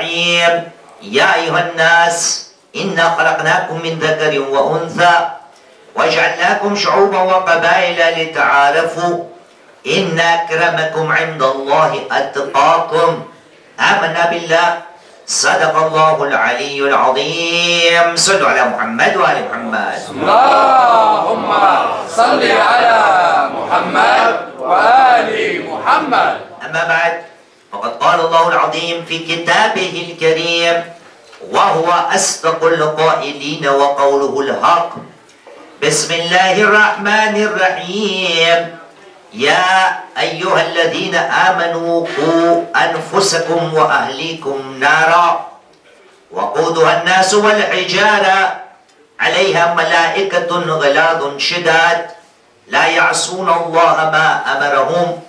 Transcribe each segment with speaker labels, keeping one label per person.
Speaker 1: الرحيم يا أيها الناس إنا خلقناكم من ذكر وأنثى وجعلناكم شعوبا وقبائل لتعارفوا إن أكرمكم عند الله أتقاكم آمنا بالله صدق الله العلي العظيم صلوا على محمد وآل محمد
Speaker 2: اللهم صل على محمد وآل محمد.
Speaker 1: أما بعد فقد قال الله العظيم في كتابه الكريم وهو أصدق القائلين وقوله الحق بسم الله الرحمن الرحيم يا أيها الذين آمنوا قوا أنفسكم وأهليكم نارا وقودها الناس والحجارة عليها ملائكة غلاظ شداد لا يعصون الله ما أمرهم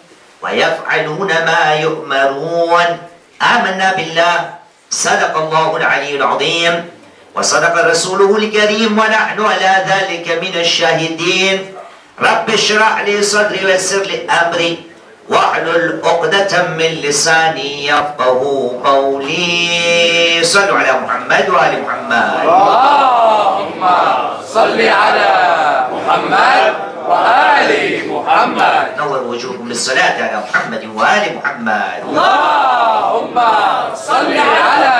Speaker 1: ويفعلون ما يؤمرون آمنا بالله صدق الله العلي العظيم وصدق رسوله الكريم ونحن على ذلك من الشاهدين رب اشرح لي صدري ويسر لي أمري واحلل عقدة من لساني يفقه قولي صلوا على محمد وآل محمد.
Speaker 2: اللهم صل على محمد وآل محمد.
Speaker 1: نور وجوهكم بالصلاة على محمد وآل محمد.
Speaker 2: اللهم صل على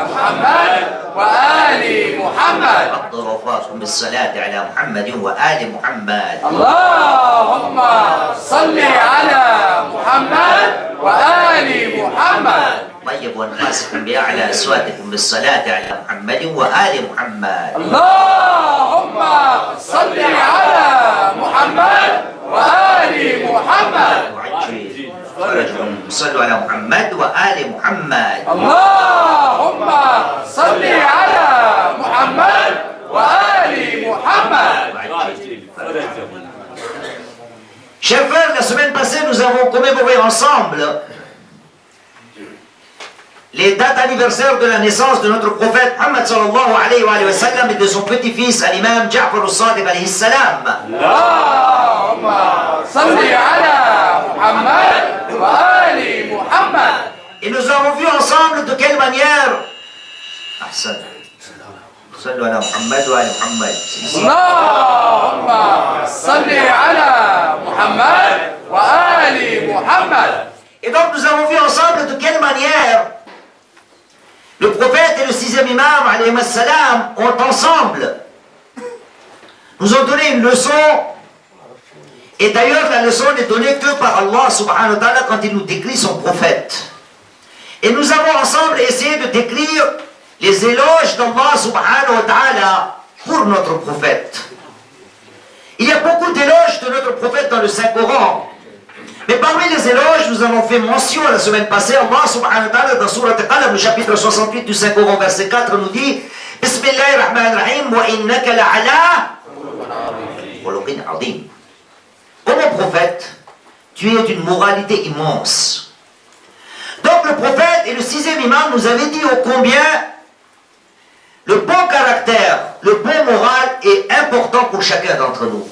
Speaker 2: محمد وآل محمد.
Speaker 1: أفضل وفاكم بالصلاة على محمد وآل محمد.
Speaker 2: اللهم صل على محمد وآل محمد.
Speaker 1: طيبوا أنفاسكم بأعلى أصواتكم بالصلاة على محمد وآل محمد.
Speaker 2: اللهم صل على محمد وآل محمد.
Speaker 1: وعجل فرجهم صلوا على محمد وآل محمد.
Speaker 2: اللهم صل على محمد وآل محمد.
Speaker 1: Chers frères, la semaine passée, nous avons commémoré ensemble les dates anniversaires de la naissance de notre prophète Muhammad sallallahu alayhi wa sallam et de son petit-fils, l'imam Ja'far al-Sadiq alayhi salam.
Speaker 2: اللهم صل على محمد وآل محمد.
Speaker 1: Et nous avons vu ensemble de quelle manière Ahsan. Sallu ala Muhammad wa ala Muhammad.
Speaker 2: اللهم صل على محمد وآل محمد.
Speaker 1: Et donc nous avons vu ensemble de quelle manière le prophète et le sixième imam alayhi salam ont ensemble nous ont donné une leçon. Et d'ailleurs la leçon n'est donnée que par Allah subhanahu wa ta'ala quand il nous décrit son prophète. Et nous avons ensemble essayé de décrire les éloges d'Allah subhanahu wa ta'ala pour notre prophète. Il y a beaucoup d'éloges de notre prophète dans le Saint-Coran. Mais parmi les éloges, nous avons fait mention la semaine passée, Allah subhanahu wa ta'ala dans Surat Al-Qalam, le chapitre 68 du Saint-Coran, verset 4, nous dit Bismillahirrahmanirrahim wa innaka la'ala khuluqin azim. Ô mon prophète, tu es d'une moralité immense. Donc le prophète et le sixième imam nous avaient dit ô combien le bon caractère, le bon moral est important pour chacun d'entre nous.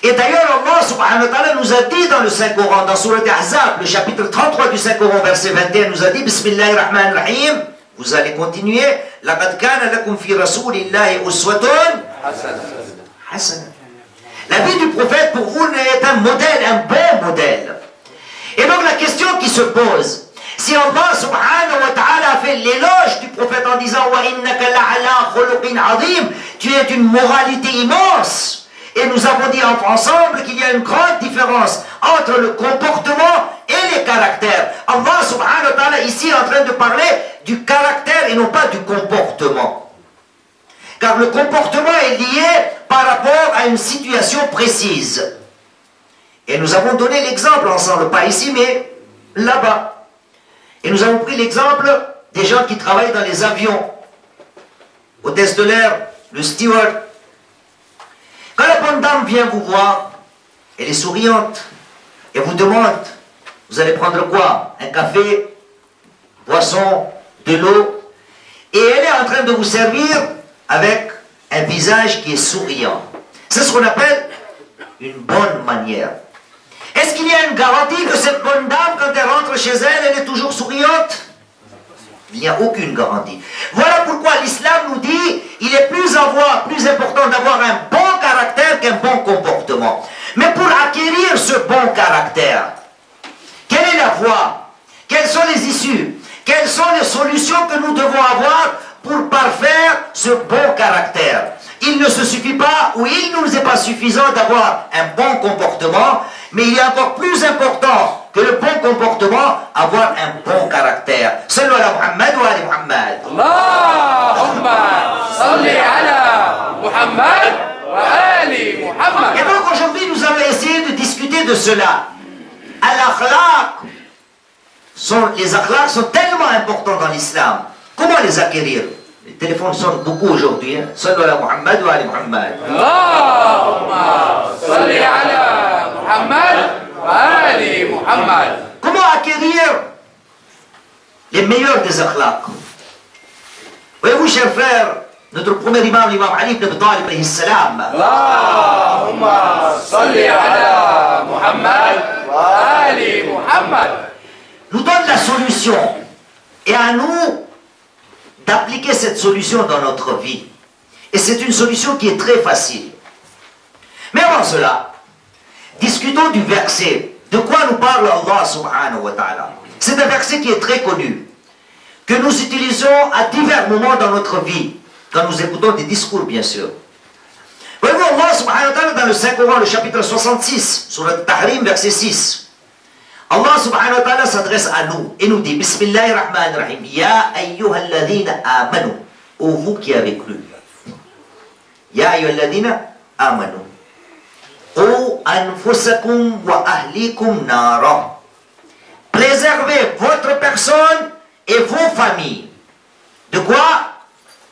Speaker 1: Et d'ailleurs Allah subhanahu wa ta'ala nous a dit dans le Saint-Coran, dans Surat Ahzab, le chapitre 33 du Saint-Coran, verset 21, nous a dit Bismillahirrahmanirrahim, vous allez continuer, laqad kana lakum fi rasulillahi uswatun hasana. La vie du prophète pour vous est un modèle, un bon modèle. Et donc la question qui se pose, si Allah subhanahu wa ta'ala a fait l'éloge du prophète en disant wa innaka la'ala khuluqin azim, tu es d'une moralité immense. Et nous avons dit ensemble qu'il y a une grande différence entre le comportement et les caractères. Allah subhanahu wa ta'ala ici est en train de parler du caractère et non pas du comportement. Car le comportement est lié par rapport à une situation précise. Et nous avons donné l'exemple ensemble, pas ici mais là-bas. Et nous avons pris l'exemple des gens qui travaillent dans les avions. Hôtesse de l'air, le steward. Quand la bonne dame vient vous voir, elle est souriante et vous demande, vous allez prendre quoi? Un café, boisson, de l'eau. Et elle est en train de vous servir avec un visage qui est souriant. C'est ce qu'on appelle une bonne manière. Est-ce qu'il y a une garantie que cette bonne dame, quand elle rentre chez elle, elle est toujours souriante? Il n'y a aucune garantie. Voilà pourquoi l'islam nous dit il est plus important d'avoir un bon caractère qu'un bon comportement. Mais pour acquérir ce bon caractère, quelle est la voie? Quelles sont les issues? Quelles sont les solutions que nous devons avoir pour parfaire ce bon caractère? Il ne se suffit pas, ou il ne nous est pas suffisant d'avoir un bon comportement, mais il est encore plus important que le bon comportement, avoir un bon caractère. Sallu ala Muhammad wa ali Muhammad.
Speaker 2: Allahumma salli ala Muhammad wa ali Muhammad.
Speaker 1: Et donc aujourd'hui, nous allons essayer de discuter de cela. Les akhlaq sont tellement importants dans l'islam. Comment les acquérir? Les téléphones sonnent beaucoup aujourd'hui. Sallu ala Muhammad wa ali Muhammad.
Speaker 2: Allahumma salli ala Muhammad wa ali Muhammad.
Speaker 1: Comment acquérir les meilleurs des akhlaq? Voyez-vous, chers frères, notre premier imam, l'imam Ali ibn Abi Talib alayhi salam,
Speaker 2: Allahumma salli ala Muhammad wa ali Muhammad,
Speaker 1: nous donne la solution. Et à nous d'appliquer cette solution dans notre vie. Et c'est une solution qui est très facile. Mais avant cela, discutons du verset. De quoi nous parle Allah subhanahu wa ta'ala? C'est un verset qui est très connu, que nous utilisons à divers moments dans notre vie, quand nous écoutons des discours, bien sûr. Voyez-vous, Allah subhanahu wa ta'ala, dans le Saint-Coran, le chapitre 66, sur le Tahrim, verset 6, Allah subhanahu wa ta'ala s'adresse à nous et nous dit Bismillahirrahmanirrahim, Ya ayyuhalladhina amanu, ô vous qui avez cru. Ya ayyuhalladhina amanu, ô anfusakum wa ahlikum nara. Préservez votre personne et vos familles. De quoi?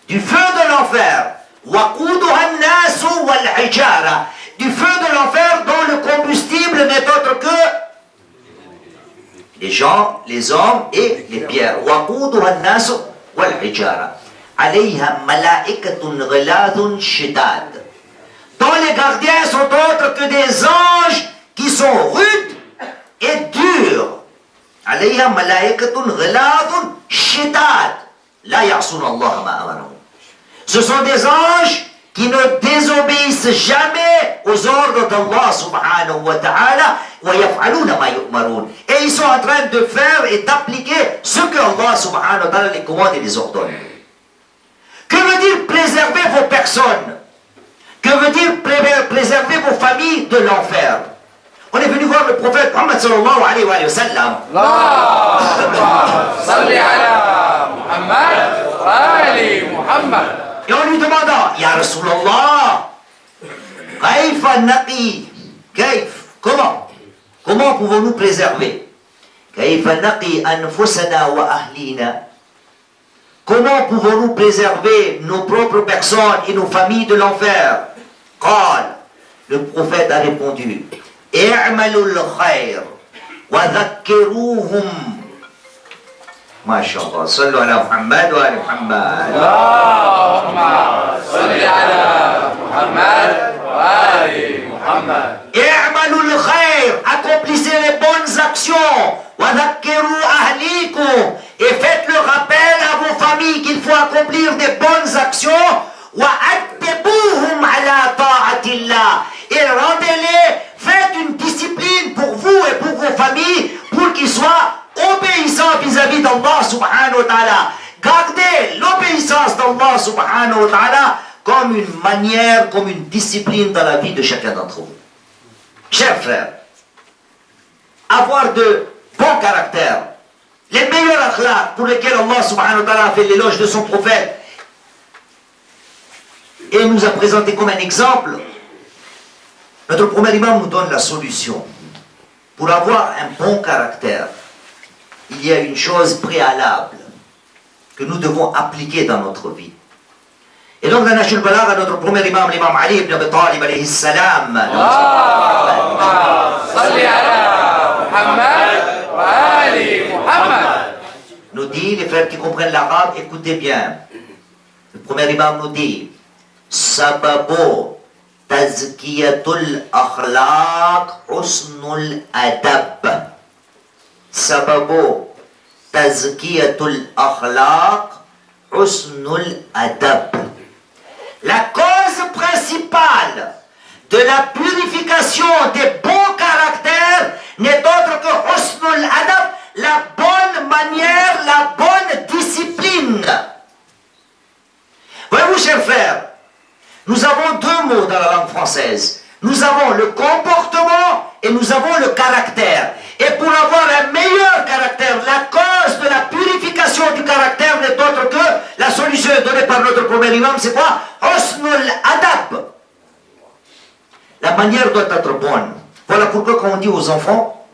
Speaker 1: Du feu de l'enfer. Waquduha an-nasu wal hijara. Du feu de l'enfer dont le combustible n'est autre que les gens, les hommes et les pierres. وَقُودُهَا النَّاسُ وَالْحِجَارَةُ عَلَيْهَا مَلَائِكَةٌ غِلَاظٌ شِدَادٌ. Dont les gardiens sont autres que des anges qui sont rudes et durs. عَلَيْهَا مَلَائِكَةٌ غِلَاظٌ شِدَادٌ لَا يَعْصُونَ اللَّهَ مَا أَمَرَهُمْ. Ce sont des anges qui ne désobéissent jamais aux ordres d'Allah subhanahu wa ta'ala, et ils sont en train de faire et d'appliquer ce que Allah subhanahu wa ta'ala les commande et les ordonne. Que veut dire préserver vos personnes? Que veut dire préserver vos familles de l'enfer? On est venu voir le prophète Muhammad sallallahu alayhi wa sallam.
Speaker 2: Allahumma salli ala Muhammad wa ali Muhammad.
Speaker 1: Et en lui demandant, Ya Rasulallah, Kayfa naqi, comment pouvons-nous préserver? Kayfa naqi anfusana wa ahlina. Comment pouvons-nous préserver nos propres personnes et nos familles de l'enfer? Qal, le prophète a répondu, I'malul khayr wa dhakkiruhum. MashaAllah, sallu ala Muhammad wa ala Muhammad.
Speaker 2: Allahumma salli ala Muhammad wa ali Muhammad.
Speaker 1: I'malul khayr, accomplissez les bonnes actions. Wa dhakkiru ahlikum, et faites le rappel à vos familles qu'il faut accomplir des bonnes actions. Wa addibuhum ala ta'atillah, et rendez-les, faites une discipline pour vous et pour vos familles pour qu'ils soient obéissant vis-à-vis d'Allah subhanahu wa ta'ala. Gardez l'obéissance d'Allah subhanahu wa ta'ala comme une manière, comme une discipline dans la vie de chacun d'entre vous. Chers frères, avoir de bons caractères, les meilleurs akhlaq pour lesquels Allah subhanahu wa ta'ala a fait l'éloge de son prophète et nous a présenté comme un exemple, notre premier imam nous donne la solution. Pour avoir un bon caractère, il y a une chose préalable que nous devons appliquer dans notre vie. Et donc, dans Nahj al-Balagha, notre premier imam, l'imam Ali ibn Abi Talib alayhi salam,
Speaker 2: salli ala Muhammad wa ali Muhammad,
Speaker 1: nous dit, les frères qui comprennent l'arabe, écoutez bien. Le premier imam nous dit, Sababo tazkiyatul akhlaq husnul adab. Sababo Tazkiyatul akhlaq, husnul adab. La cause principale de la purification des bons caractères n'est autre que husnul adab, la bonne manière, la bonne discipline. Voyez-vous, chers frères, nous avons deux mots dans la langue française. Nous avons le comportement et nous avons le caractère. Et pour avoir un meilleur caractère, la cause de la purification du caractère n'est autre que la solution donnée par notre premier imam, c'est quoi? Husnul adab. La manière doit être bonne. Voilà pourquoi quand on dit aux enfants,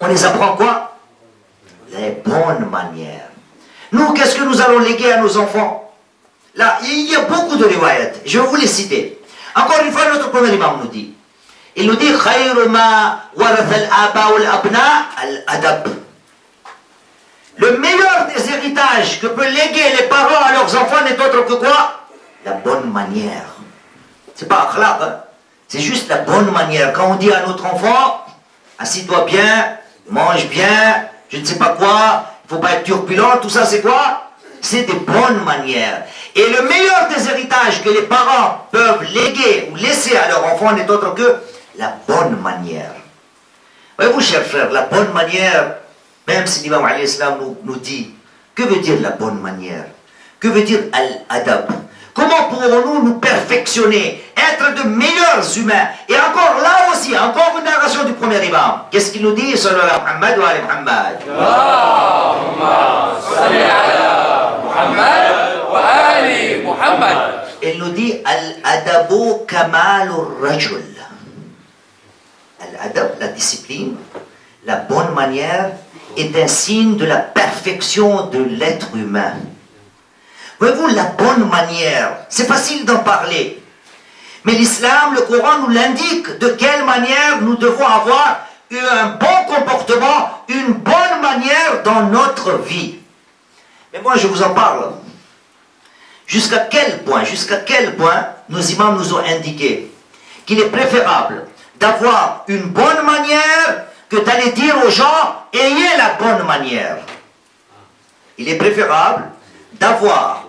Speaker 1: on les apprend quoi? Les bonnes manières. Nous, qu'est-ce que nous allons léguer à nos enfants? Là, il y a beaucoup de riwayat. Je vais vous les citer. Encore une fois, notre premier imam nous dit. Il nous dit خير ما ورث الآباء والأبناء الأدب. Le meilleur des héritages que peuvent léguer les parents à leurs enfants n'est autre que quoi? La bonne manière. C'est pas akhlaq, hein? C'est juste la bonne manière. Quand on dit à notre enfant, assis-toi bien, mange bien, je ne sais pas quoi, il ne faut pas être turbulent, tout ça c'est quoi? C'est des bonnes manières. Et le meilleur des héritages que les parents peuvent léguer ou laisser à leur enfant n'est autre que la bonne manière. Voyez-vous, chers frères, la bonne manière, même si l'imam alayhi salam nous dit, que veut dire la bonne manière? Que veut dire al-adab? Comment pourrons-nous nous perfectionner, être de meilleurs humains? Et encore là aussi, encore une narration du premier imam. Qu'est-ce qu'il nous dit? Sallallahu Muhammad wa ali Muhammad. Allahumma salli ala Muhammad wa ali Muhammad. Il nous dit al-adabu kamalur rajul. Al-adab, la discipline, la bonne manière, est un signe de la perfection de l'être humain. Voyez-vous, la bonne manière, c'est facile d'en parler. Mais l'islam, le Coran nous l'indique de quelle manière nous devons avoir un bon comportement, une bonne manière dans notre vie. Mais moi, je vous en parle. Jusqu'à quel point nos imams nous ont indiqué qu'il est préférable d'avoir une bonne manière que d'aller dire aux gens « ayez la bonne manière ». Il est préférable d'avoir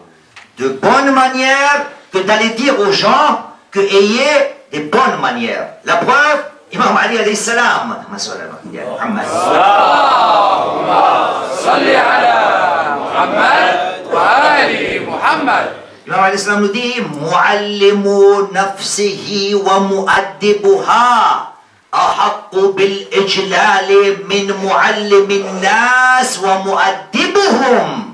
Speaker 1: de bonnes manières que d'aller dire aux gens que ayez des bonnes manières. La preuve, Imam Ali alayhi salam. Muhammad. Salli ala Muhammad wa ali Muhammad. Imam alayhi salam nous dit muallimu nafsihi wa muaddibuha ahaqqu bil ijlali min muallimin nas wa muaddibuhum.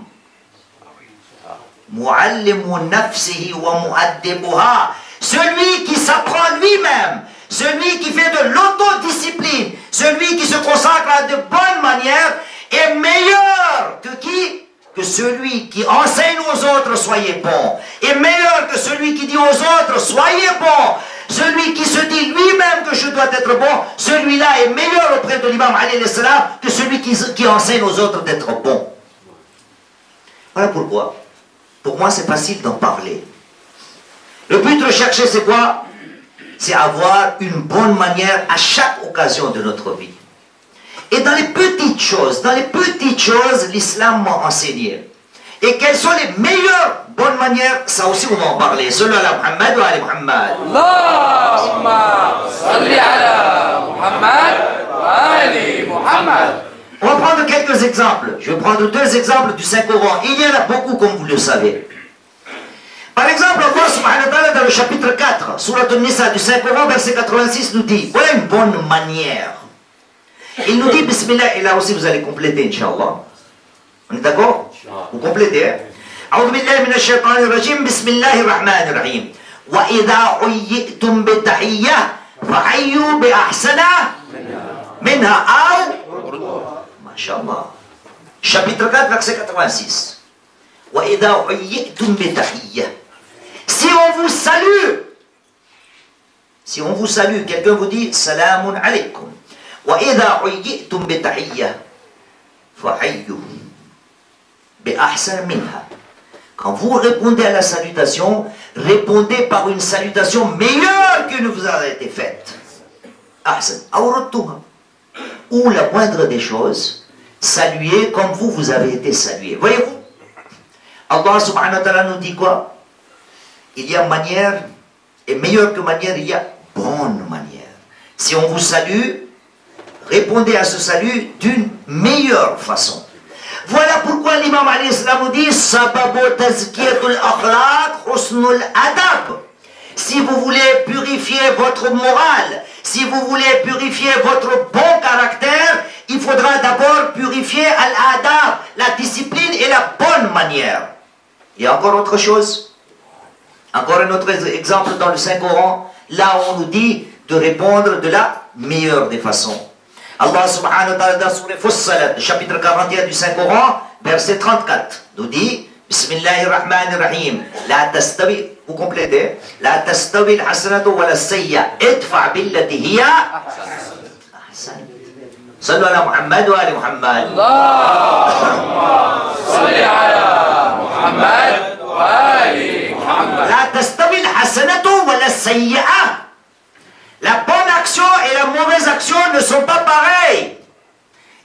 Speaker 1: Muallimu nafsihi wa muaddibuha. Celui qui s'apprend lui-même, celui qui fait de l'autodiscipline, celui qui se consacre à de bonnes manières est meilleur que qui? Que celui qui enseigne aux autres soyez bons. Est meilleur que celui qui dit aux autres soyez bons. Celui qui se dit lui-même que je dois être bon, celui-là est meilleur auprès de l'imam alayhi salam que celui qui enseigne aux autres d'être bon. Voilà pourquoi. Pour moi, c'est facile d'en parler. Le but recherché, c'est quoi? C'est avoir une bonne manière à chaque occasion de notre vie. Et dans les petites choses, l'islam m'a enseigné. Et quelles sont les meilleures bonnes manières? Ça aussi, on va en parler. Sallallahu ala Muhammad wa ali Muhammad. Allahumma salli ala Muhammad wa ali Muhammad. On va prendre quelques exemples. Je vais prendre 2 exemples du Saint-Coran. Il y en a beaucoup, comme vous le savez. Par exemple, Allah subhanahu wa ta'ala, dans le chapitre 4, Surat An-Nisa du Saint-Coran, verset 86, nous dit, voilà une bonne manière. Il nous dit, Bismillah, et là aussi vous allez compléter, Inch'Allah. On est d'accord? Vous complétez, hein? أعوذ بالله من الشيطان الرجيم بسم الله الرحمن الرحيم وإذا حييتم بتحية فحيوا بأحسن منها أو Inch'Allah. Chapitre 4, verset 86. وَإِذَا حُيِّئْتُمْ بِتَحِيَّةٍ. Si on vous salue, quelqu'un vous dit Salamun alaykum. وَإِذَا حُيِّئْتُمْ بِتَحِيَّةٍ فَحَيُّوا بِأَحْسَنَ مِنْهَا. Quand vous répondez à la salutation, répondez par une salutation meilleure que ne vous a été faite. Ahsan. Ou la moindre des choses, saluer comme vous avez été salué. Voyez-vous, Allah subhanahu wa ta'ala nous dit quoi? Il y a manière, et meilleure que manière, il y a bonne manière. Si on vous salue, répondez à ce salut d'une meilleure façon. Voilà pourquoi l'imam alayhi salam nous dit Sababu tazkiyatul akhlaq husnul adab. Si vous voulez purifier votre morale, si vous voulez purifier votre bon caractère, il faudra d'abord purifier al-adab, la discipline et la bonne manière. Il y a encore autre chose. Encore un autre exemple dans le Saint-Coran, là où on nous dit de répondre de la meilleure des façons. Allah subhanahu wa ta'ala dans Surah Fussilat, chapitre 41 du Saint-Coran, verset 34, nous dit Bismillahirrahmanirrahim, la tastawi, vous complétez, la tastawi al-hasanatu wa la-sayya, idfa' billati hiya ahsan. Sallu ala Muhammad wa ali Muhammad.
Speaker 2: Allahumma salli ala Muhammad wa ali Muhammad.
Speaker 1: La tastawi al-hasanatu wa la-sayya. La bonne action et la mauvaise action ne sont pas pareilles.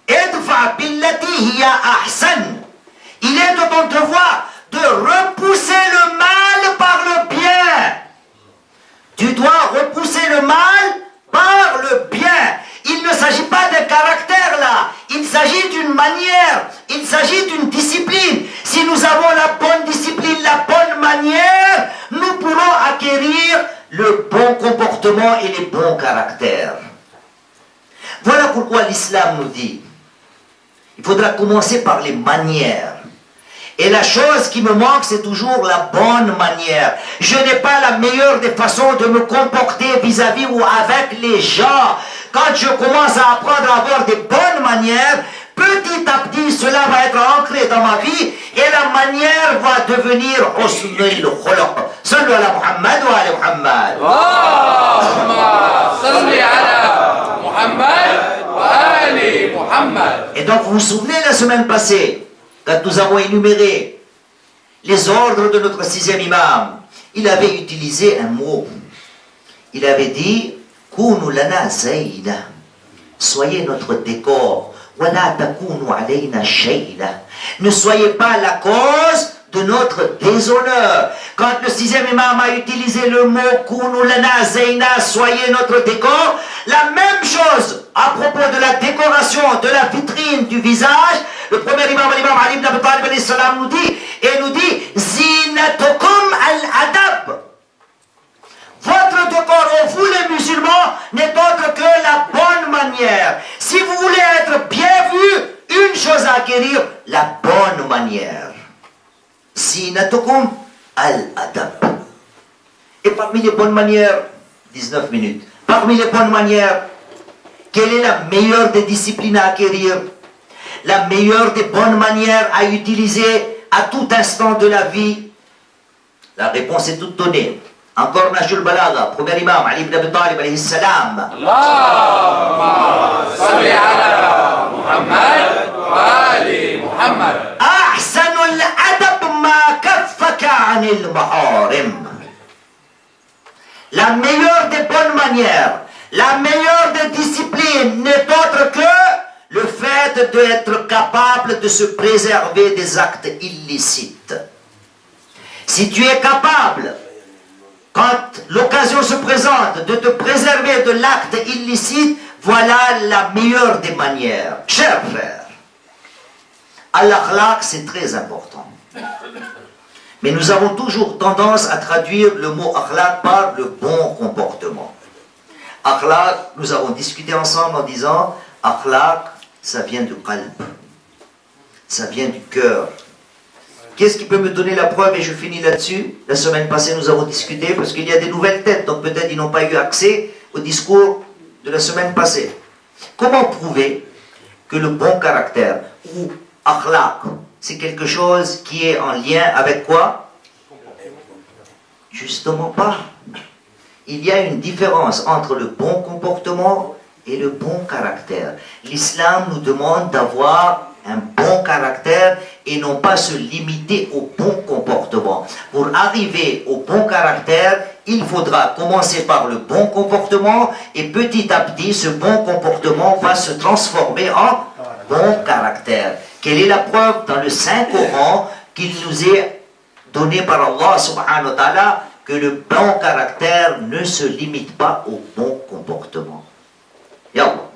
Speaker 1: Idfa' billati hiya ahsan. Il est de ton devoir de repousser le mal par le bien. Tu dois repousser le mal par le bien. Il ne s'agit pas d'un caractère là. Il s'agit d'une manière. Il s'agit d'une discipline. Si nous avons la bonne discipline, la bonne manière, nous pourrons acquérir le bon comportement et les bons caractères. Voilà pourquoi l'islam nous dit, il faudra commencer par les manières. Et la chose qui me manque, c'est toujours la bonne manière. Je n'ai pas la meilleure des façons de me comporter vis-à-vis ou avec les gens. Quand je commence à apprendre à avoir des bonnes manières, petit à petit, cela va être ancré dans ma vie et la manière va devenir husnul khuluq. Sallu ala Muhammad wa ala Muhammad.
Speaker 2: Allahumma salli ala Muhammad wa ali Muhammad.
Speaker 1: Et donc, vous vous souvenez la semaine passée, quand nous avons énuméré les ordres de notre sixième imam, il avait utilisé un mot. Il avait dit Kunu lana zayna. Soyez notre décor. Wala takunu alayna shayna. Ne soyez pas la cause de notre déshonneur. Quand le sixième imam a utilisé le mot Kunu lana zayna, soyez notre décor, la même chose à propos de la décoration de la vitrine du visage. Le premier imam, l'imam Ali ibn Abi Talib alayhi salam nous dit Zinatukum al-adab. Votre décor, vous les musulmans, n'est autre que la bonne manière. Si vous voulez être bien vu, une chose à acquérir, la bonne manière. Zinatukum al-adab. Et parmi les bonnes manières, 19 minutes, parmi les bonnes manières, quelle est la meilleure des disciplines à acquérir? La meilleure des bonnes manières à utiliser à tout instant de la vie? La réponse est toute donnée. Encore Nahjul Balagha, premier imam, Ali ibn Abi Talib alayhi salam.
Speaker 2: Allahumma salli ala Muhammad wa ali Muhammad.
Speaker 1: Ahsanul adab ma kaffaka anil maharim. La meilleure des bonnes manières, la meilleure des disciplines n'est autre que le fait d'être capable de se préserver des actes illicites. Si tu es capable, quand l'occasion se présente, de te préserver de l'acte illicite, voilà la meilleure des manières. Chers frères, al-akhlaq, c'est très important. Mais nous avons toujours tendance à traduire le mot akhlaq par le bon comportement. Akhlaq, nous avons discuté ensemble en disant, akhlaq, ça vient du qalb, ça vient du cœur. Qu'est-ce qui peut me donner la preuve, et je finis là-dessus? La semaine passée, nous avons discuté, parce qu'il y a des nouvelles têtes, donc peut-être ils n'ont pas eu accès au discours de la semaine passée. Comment prouver que le bon caractère, ou akhlaq, c'est quelque chose qui est en lien avec quoi? Justement pas. Il y a une différence entre le bon comportement et le bon caractère. L'islam nous demande d'avoir un bon caractère et non pas se limiter au bon comportement. Pour arriver au bon caractère, il faudra commencer par le bon comportement et petit à petit, ce bon comportement va se transformer en bon caractère. Quelle est la preuve dans le Saint-Coran qu'il nous est donné par Allah subhanahu wa ta'ala que le bon caractère ne se limite pas au bon comportement. Yallah.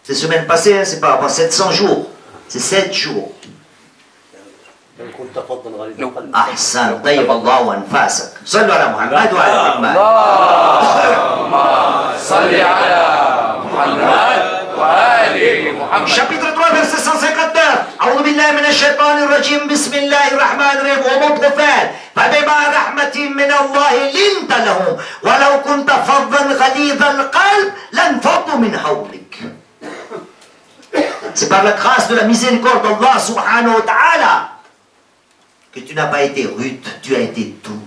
Speaker 1: Ces semaines passées, c'est pas 700 jours, c'est 7 jours. أحسن طيب الله وأنفاسك صلوا على محمد وعلى محمد
Speaker 2: اللهم صل على محمد وآل محمد.
Speaker 1: Chapitre 3, verset 159. أعوذ بالله من الشيطان الرجيم بسم الله الرحمن الرحيم. Ô mon prophète, فبما رحمة من الله لنت لهم ولو كنت فظا غليظ القلب لانفضوا من حولك. C'est par la grâce de la miséricorde d'Allah subhanahu wa ta'ala que tu n'as pas été rude, tu as été doux.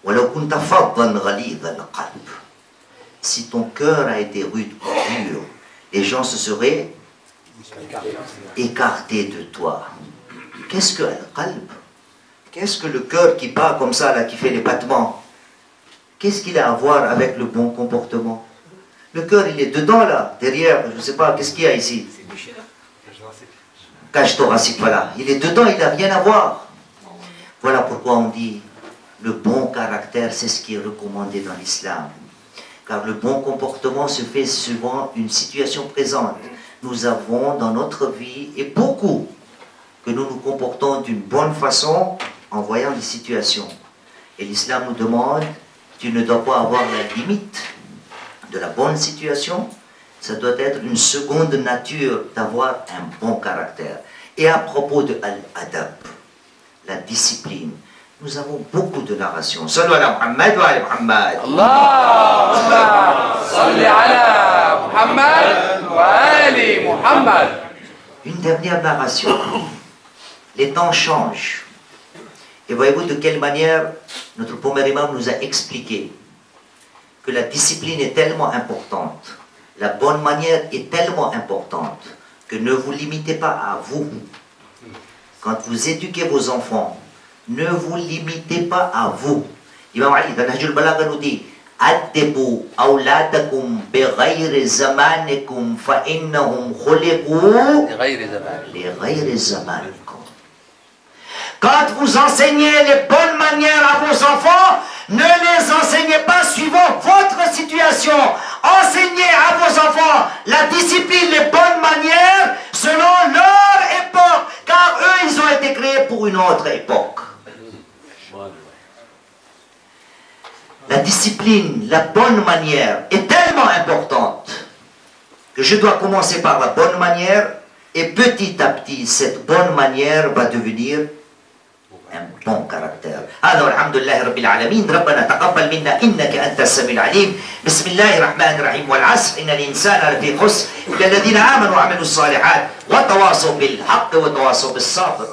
Speaker 1: ولو كنت فظا غليظ القلب. Si ton cœur a été rude ou dur, les gens se seraient écartés de toi. Qu'est-ce que al-qalb? Qu'est-ce que le cœur qui bat comme ça, là, qui fait les battements? Qu'est-ce qu'il a à voir avec le bon comportement? Le cœur, il est dedans, là, derrière, je ne sais pas, qu'est-ce qu'il y a ici? Cage thoracique, voilà. Il est dedans, il n'a rien à voir. Voilà pourquoi on dit, le bon caractère, c'est ce qui est recommandé dans l'islam. Car le bon comportement se fait suivant une situation présente. Nous avons dans notre vie, et beaucoup, que nous nous comportons d'une bonne façon en voyant les situations. Et l'islam nous demande, tu ne dois pas avoir la limite de la bonne situation, ça doit être une seconde nature d'avoir un bon caractère. Et à propos de al-adab, la discipline, nous avons beaucoup de narrations. Sallu ala Muhammad wa ala Muhammad.
Speaker 2: Allahumma salli ala Muhammad wa ali Muhammad.
Speaker 1: Une dernière narration. Les temps changent. Et voyez-vous de quelle manière notre premier imam nous a expliqué que la discipline est tellement importante, la bonne manière est tellement importante, que ne vous limitez pas à vous. Quand vous éduquez vos enfants, ne vous limitez pas à vous. Imam Ali, dans Nahjul Balagha nous dit, Addebu awladakum bighayri zamanikum fa innahum khuliqu li ghayri zamanikum. Quand vous enseignez les bonnes manières à vos enfants, ne les enseignez pas suivant votre situation. Enseignez à vos enfants la discipline, les bonnes manières selon leur époque, car eux, ils ont été créés pour une autre époque. La discipline, la bonne manière est tellement importante que je dois commencer par la bonne manière et petit à petit, cette bonne manière va devenir un bon caractère. هذا والحمد لله رب العالمين. ربنا تقبل منا إنك أنت السميع العليم. بسم الله الرحمن الرحيم. والعصر إن الإنسان لفي خسر إلا الذين آمنوا وعملوا الصالحات وتواصوا بالحق وتواصوا بالصبر.